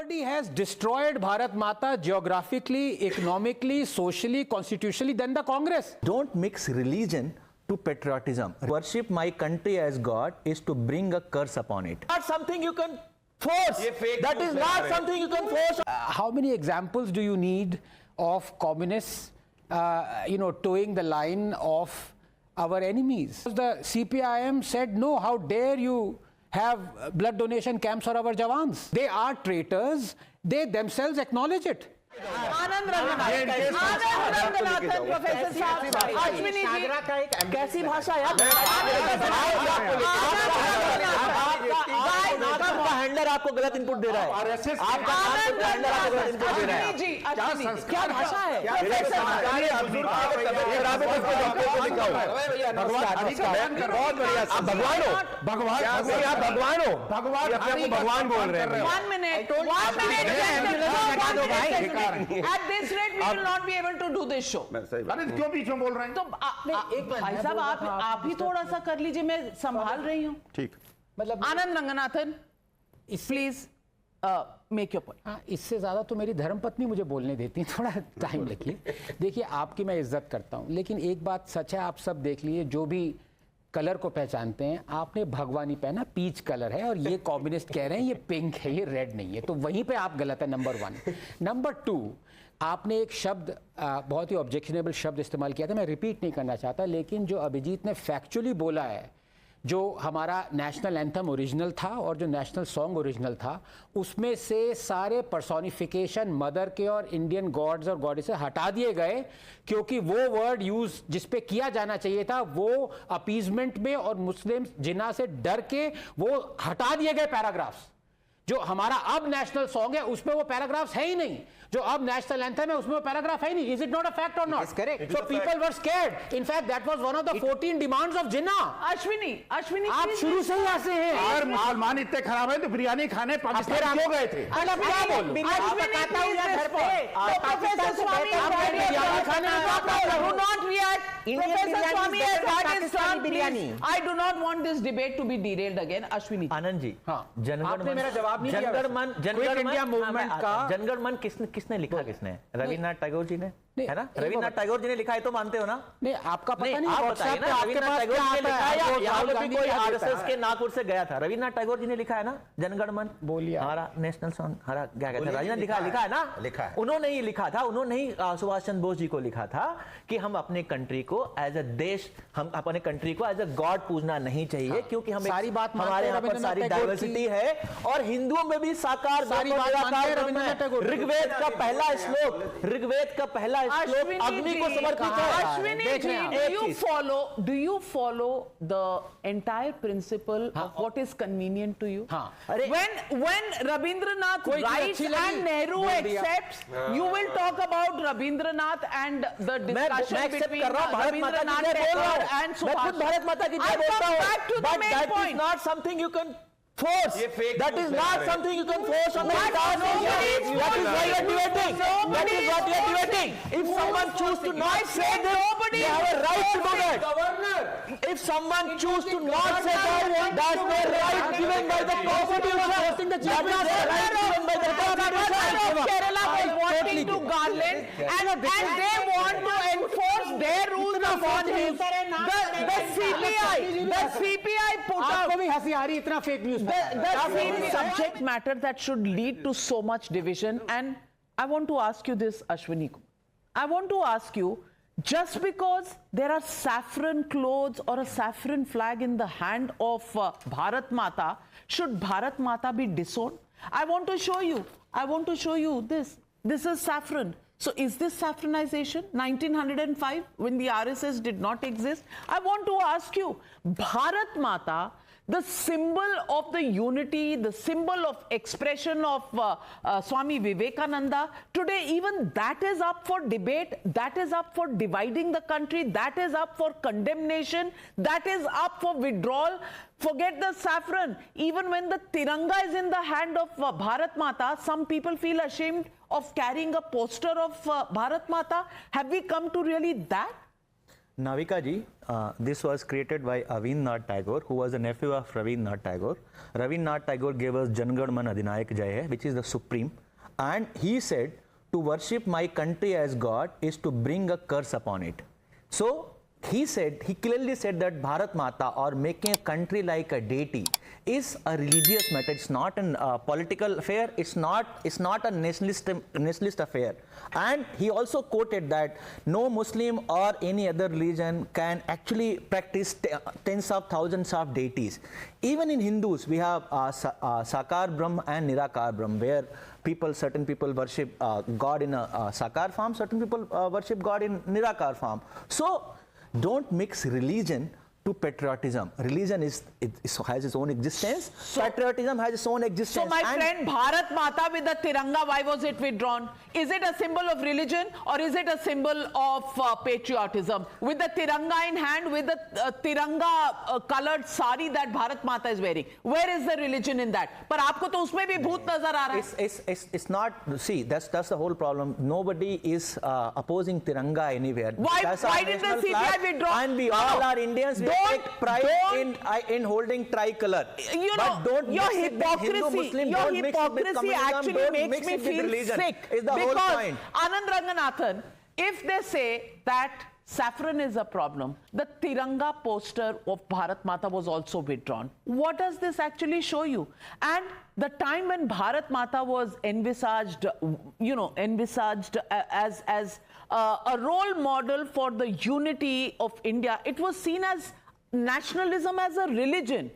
Nobody has destroyed Bharat Mata geographically, economically, socially, constitutionally than the Congress. Don't mix religion to patriotism. Worship my country as God is to bring a curse upon it. Not something you can force. That is not something you can force. How many examples do you need of communists, towing the line of our enemies? The CPIM said, no, how dare you have blood donation camps for our jawans? They are traitors. They themselves acknowledge it. Anand Ranganathan professor साहब, अश्विनी जी कैसी भाषा यार, आपका handler आपको गलत input दे रहा है। आपका हैंडलर आपको गलत इनपुट दे रहा है। क्या भाषा है? भगवान बोल रहे हैं। 1 minute. At this rate, we will not be able to do this show. अरे क्यों बीच में बोल रहे हैं? तो भाई साहब आप ही थोड़ा सा कर लीजिए, मैं संभाल रही हूँ। ठीक, मतलब Anand Ranganathan, please make your point. इससे ज्यादा तो मेरी धर्मपत्नी मुझे बोलने देती है, थोड़ा टाइम रखिए। देखिए, आपकी मैं इज्जत करता हूँ, लेकिन एक बात सच है, आप सब देख लीजिए, जो भी कलर को पहचानते हैं, आपने भगवानी पहना, पीच कलर है, और ये कम्युनिस्ट कह रहे हैं ये पिंक है, ये रेड नहीं है, तो वहीं पे आप गलत है, नंबर 1। नंबर 2, आपने एक शब्द, बहुत ही ऑब्जेक्शनेबल शब्द इस्तेमाल किया था, मैं रिपीट नहीं करना चाहता, लेकिन जो अभिजीत ने फैक्चुअली बोला है, जो हमारा नेशनल एंथम ओरिजिनल था और जो नेशनल सॉन्ग ओरिजिनल था, उसमें से सारे पर्सोनिफिकेशन मदर के और इंडियन गॉड्स और गॉडेस हटा दिए गए, क्योंकि वो वर्ड यूज जिस पे किया जाना चाहिए था वो अपीजमेंट में और मुस्लिम जिन्ना से डर के वो हटा दिए गए पैराग्राफ्स। जो हमारा अब नेशनल सॉन्ग है उसमें वो पैराग्राफ्स है ही नहीं, जो अब नेशनल एंथम है उसमें वो पैराग्राफ है ही नहीं। Is it not a fact और not? So people were scared. In fact that was one of the 14 demands of Jinnah. Ashwini आप शुरू से ही ऐसे हैं। और मुसलमान इतने खराब है तो बिरयानी खाने पाकिस्तान क्यों गए थे? I do not want this debate to be derailed again. Ashwini, Anand ji, आपने मेरा जवाब नहीं दिया। जनगण किसने लिखा? किसने? रविन्द्रनाथ टैगोर जी ने, है ना? रविन्द्रनाथ टैगोर जी ने लिखा है, तो मानते हो ना? नहीं, आपका पता नहीं, आप बताइए ना, रविन्द्रनाथ टैगोर जी ने लिखा है या यहाँ पे कोई आरएसएस के नागपुर से गया था? रविन्द्रनाथ टैगोर जी ने लिखा है ना जनगण मन, बोलिए हमारा नेशनल सॉन्ग, हमारा क्या कहते हैं, राजनाथ लिखा है ना? लिखा है। उन्होंने ही लिखा था, उन्होंने ही सुभाष चंद्र बोस जी को लिखा था कि हम अपने कंट्री को एज अ देश, हम अपने कंट्री को एज अ गॉड पूजना नहीं चाहिए, क्योंकि हम सारी बात हमारे यहाँ पर सारी डाइवर्सिटी है, और हिंदुओं में भी साकार ऋग्वेद का पहला श्लोक, ऋग्वेद का पहला श्लोक अग्नि को समर्पित है। Ashwini ji, do you follow the entire principle of what is convenient to you? When Rabindranath writes and Nehru accepts, you will talk about Rabindranath and the discussion between Rabindranath Tagore and Subhash. Bharat माता की जय बोलता हूँ, but that is not something you can force. That is not something you can force on the entire nation. That is why you are debating. That is what you are debating. If someone choose to not say this, they have a right to do that. If someone choose to not say that, that's their right given by the Constitution. That is their right given by the Constitution. Kerala was wanting to Garland, and they want to enforce their rules upon him. The CPI put up. आपको भी हंसी आ रही, इतना fake news. The subject matter that should lead to so much division, and I want to ask you this, Ashwini. I want to ask you, just because there are saffron clothes or a saffron flag in the hand of Bharat Mata, should Bharat Mata be disowned? I want to show you this. This is saffron. So is this saffronization? 1905, when the RSS did not exist? I want to ask you, Bharat Mata, the symbol of the unity, the symbol of expression of Swami Vivekananda, today even that is up for debate, that is up for dividing the country, that is up for condemnation, that is up for withdrawal. Forget the saffron. Even when the Tiranga is in the hand of Bharat Mata, some people feel ashamed of carrying a poster of Bharat Mata. Have we come to really that? Navika ji, this was created by Avinath Tagore, who was a nephew of Rabindranath Tagore. Rabindranath Tagore gave us Jangan Man Adhinayak Jai Hai, which is the supreme. And he said, to worship my country as God is to bring a curse upon it. So, he clearly said that Bharat Mata, or making a country like a deity, is a religious matter. It's not a political affair. It's not a nationalist affair. And he also quoted that no Muslim or any other religion can actually practice tens of thousands of deities. Even in Hindus, we have Sakar Brahm and Nirakar Brahm, where certain people worship God in a Sakar form, certain people worship God in Nirakar form. So, don't mix religion to patriotism. Religion has its own existence. Patriotism has its own existence. So, my friend, Bharat Mata with the Tiranga, why was it withdrawn? Is it a symbol of religion or is it a symbol of patriotism? With the Tiranga in hand, with the Tiranga colored sari that Bharat Mata is wearing, where is the religion in that? But aapko to usme bhi bhoot nazar aa raha hai. It's not, see, that's the whole problem. Nobody is opposing Tiranga anywhere. Why did the CPI withdraw? And we all are Indians. We take pride in holding tricolor. You know, your hypocrisy actually makes me feel sick. Because Anand Ranganathan, if they say that saffron is a problem, the Tiranga poster of Bharat Mata was also withdrawn. What does this actually show you? And the time when Bharat Mata was envisaged as a role model for the unity of India, it was seen as nationalism as a religion.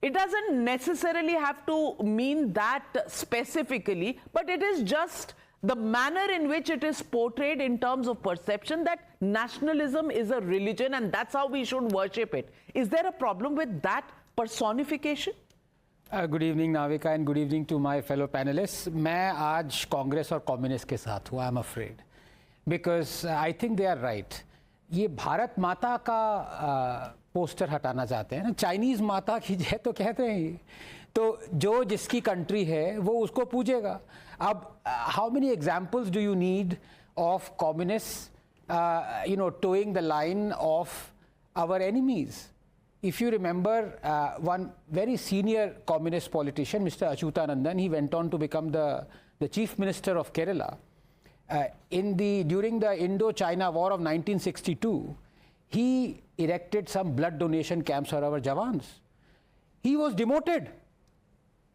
It doesn't necessarily have to mean that specifically, but it is just the manner in which it is portrayed in terms of perception that nationalism is a religion and that's how we should worship it. Is there a problem with that personification? Good evening, Navika, and good evening to my fellow panelists. मैं आज कांग्रेस और communist के साथ हूँ. I'm afraid because I think they are right. ये भारत माता का poster हटाना चाहते हैं ना, चाइनीज माता की जय तो कहते हैं, तो जो जिसकी कंट्री है वो उसको पूजेगा. अब how many examples do you need of communist toeing the line of our enemies? If you remember, one very senior communist politician, Mr. Achyutanandan, he went on to become the chief minister of Kerala. During the Indo-China War of 1962, he erected some blood donation camps for our Jawans. He was demoted.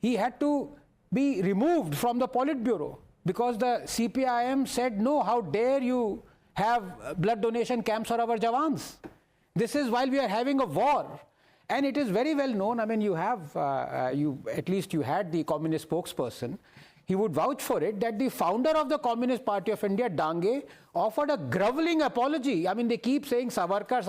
He had to be removed from the Politburo because the CPIM said, no, how dare you have blood donation camps for our Jawans? This is while we are having a war. And it is very well known. I mean, you have, at least you had the communist spokesperson. He would vouch for it that the founder of the Communist Party of India, Dange, offered a groveling apology. I mean, they keep saying Savarkar,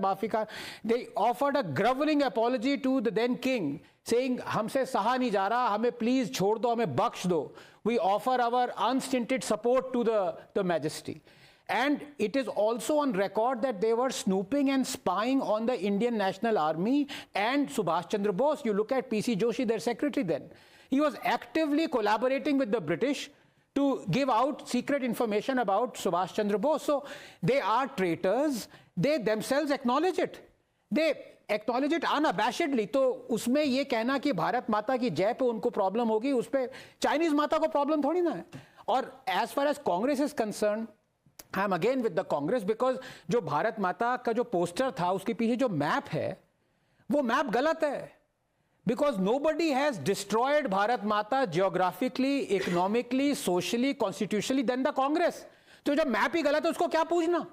Mafika. They offered a groveling apology to the then king, saying, "Humse saha nahi ja raha, hame please chhod do, hame baksh do. We offer our unstinted support to the Majesty." And it is also on record that they were snooping and spying on the Indian National Army and Subhash Chandra Bose. You look at P.C. Joshi, their secretary then. He was actively collaborating with the British to give out secret information about Subhash Chandra Bose. So they are traitors. They themselves acknowledge it. They acknowledge it unabashedly. तो उसमें ये कहना कि भारत माता की जय पे उनको प्रॉब्लम होगी, उस पे चाइनीज माता को प्रॉब्लम थोड़ी ना है. और as far as Congress is concerned, I am again with the Congress because जो भारत माता का जो पोस्टर था उसके पीछे जो मैप है वो मैप गलत है. Because nobody has destroyed Bharat Mata geographically, economically, socially, constitutionally than the Congress. तो जब मैप ही गलत है उसको क्या पूछना?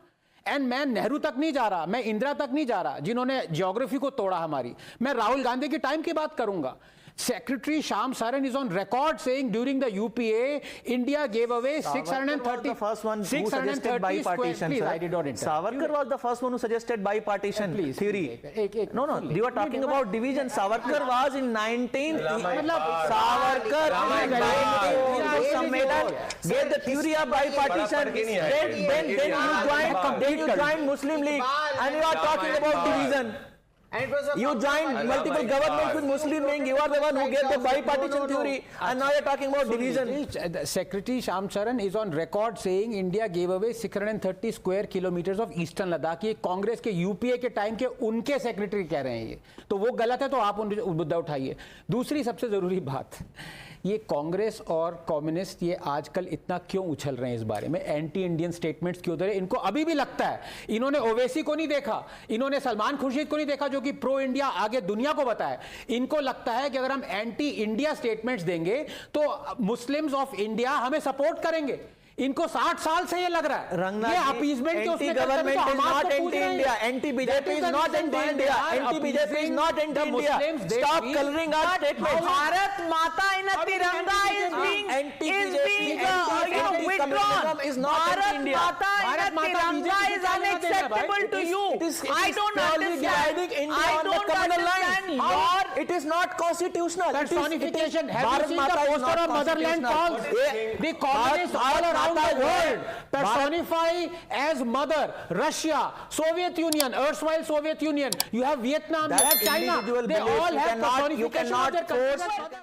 एंड मैं नेहरू तक नहीं जा रहा, मैं इंदिरा तक नहीं जा रहा जिन्होंने ज्योग्राफी को तोड़ा हमारी. मैं राहुल गांधी के टाइम की बात करूंगा. Secretary Shyam Saran is on record saying during the UPA, India gave away 630. The first one who suggested bipartition. Please, I did not interrupt. Savarkar was the first one who suggested bipartition theory. No, you are talking about division. Savarkar was in 19th. Savarkar in 19th Sammelan gave the theory of bipartition. Then you joined Muslim League and you are talking about division. You joined multiple governments with Muslim League. You are the one who gave the bipartisan theory, and now you're talking about division. Secretary Sham Charan is on record saying India gave away 630 square kilometers of Eastern Ladakh. ये कांग्रेस के UPA के time के उनके secretary कह रहे हैं ये, तो वो गलत है, तो आप उन मुद्दा उठाइए। दूसरी सबसे जरूरी बात, ये कांग्रेस और कम्युनिस्ट ये आजकल इतना क्यों उछल रहे हैं इस बारे में, एंटी इंडियन स्टेटमेंट्स क्यों दे रहे हैं? इनको अभी भी लगता है, इन्होंने ओवैसी को नहीं देखा, इन्होंने सलमान खुर्शीद को नहीं देखा जो कि प्रो इंडिया आगे दुनिया को बताया। इनको लगता है कि अगर हम एंटी इंडिया स्टेटमेंट्स देंगे तो मुस्लिम्स ऑफ इंडिया हमें सपोर्ट करेंगे। इनको 60 साल से ये लग रहा है, ये अपीजमेंट के उसमें government is not anti India, anti BJP is not anti India, anti BJP is not anti India. Stop coloring our statements. Bharat Mata in a Tiranga is being withdrawn. Bharat Mata in a Tiranga is unacceptable to you. I don't understand. I don't understand your. It is not constitutional. Personification. Have you seen the poster of motherland calls? The communists all around the world personify as mother Russia, Soviet Union, erstwhile Soviet Union. You have Vietnam, you have China. They all have personification of their country.